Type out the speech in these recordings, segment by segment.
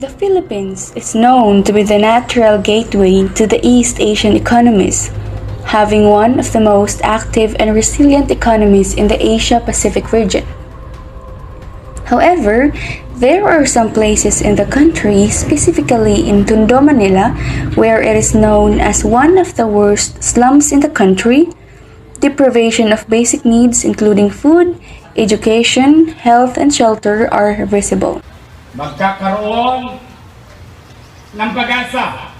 The Philippines is known to be the natural gateway to the East Asian economies, having one of the most active and resilient economies in the Asia-Pacific region. However, there are some places in the country, specifically in Tondo, Manila, where it is known as one of the worst slums in the country. Deprivation of basic needs including food, education, health, and shelter are visible. Magkakaroon ng pag-asa.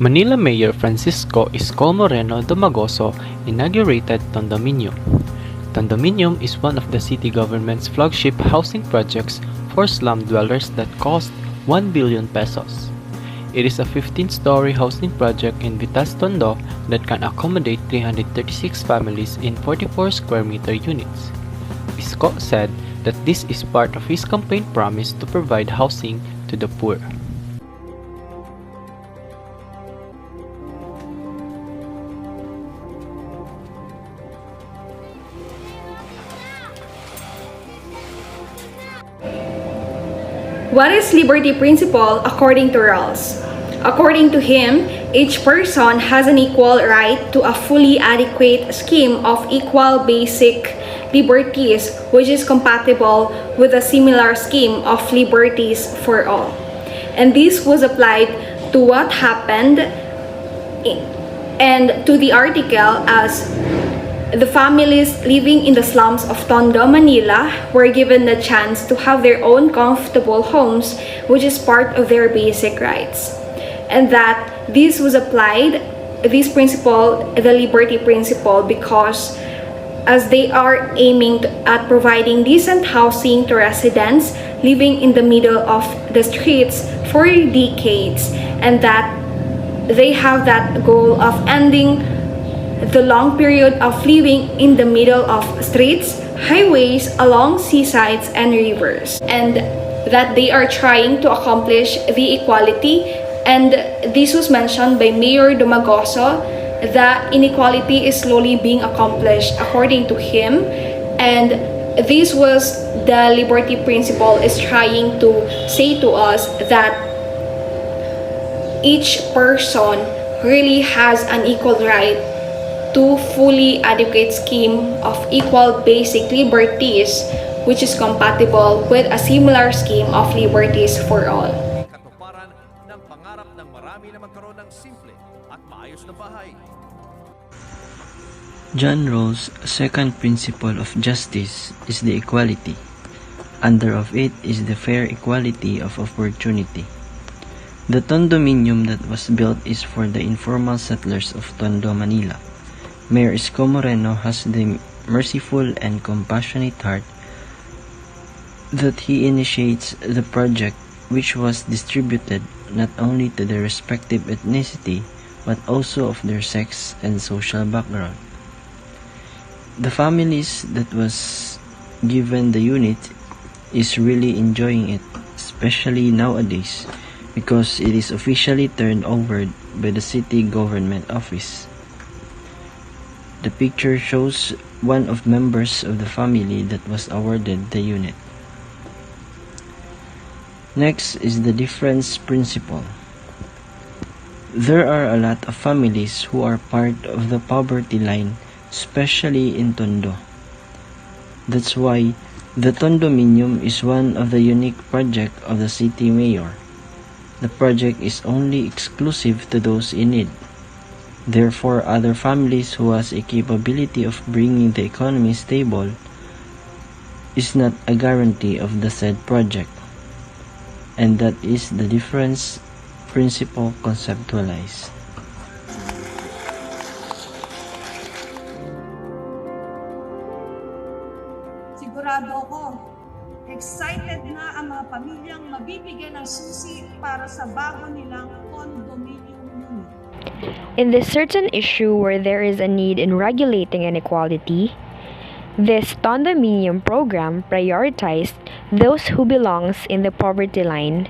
Manila Mayor Francisco Isko Moreno Domagoso inaugurated Condominium. Condominium is one of the city government's flagship housing projects for slum dwellers that cost 1 billion pesos. It is a 15-story housing project in Vitas, Tondo that can accommodate 336 families in 44 square meter units. Isko said that this is part of his campaign promise to provide housing to the poor. What is liberty principle according to Rawls? According to him, each person has an equal right to a fully adequate scheme of equal basic liberties which is compatible with a similar scheme of liberties for all. And this was applied to what happened and to the article as the families living in the slums of Tondo, Manila were given the chance to have their own comfortable homes, which is part of their basic rights. And that this was applied, this principle, the liberty principle, because as they are aiming at providing decent housing to residents living in the middle of the streets for decades, and that they have that goal of ending the long period of living in the middle of streets, highways, along seasides and rivers, and that they are trying to accomplish the equality. And this was mentioned by Mayor Domagoso, that inequality is slowly being accomplished according to him, and this was the liberty principle is trying to say to us that each person really has an equal right to fully adequate scheme of equal basic liberties which is compatible with a similar scheme of liberties for all. Katuparan ng pangarap ng marami na magkaroon ng simple at maayos na bahay. John Rawls' second principle of justice is the equality. Under of it is the fair equality of opportunity. The condominium that was built is for the informal settlers of Tondo, Manila. Mayor Isko Moreno has the merciful and compassionate heart that he initiates the project, which was distributed not only to their respective ethnicity but also of their sex and social background. The families that was given the unit is really enjoying it, especially nowadays, because it is officially turned over by the city government office. The picture shows one of members of the family that was awarded the unit. Next is the difference principle. There are a lot of families who are part of the poverty line, especially in Tondo. That's why the condominium is one of the unique project of the city mayor. The project is only exclusive to those in need. Therefore, other families who has a capability of bringing the economy stable is not a guarantee of the said project. And that is the difference principle conceptualized. Sigurado ako, excited na ang mga pamilyang mabibigyan ng susi para sa bago nilang condominium unit. In this certain issue where there is a need in regulating inequality, this condominium program prioritized those who belongs in the poverty line,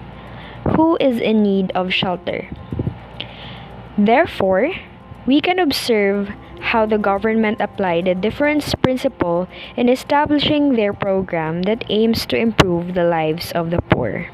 who is in need of shelter. Therefore, we can observe how the government applied the difference principle in establishing their program that aims to improve the lives of the poor.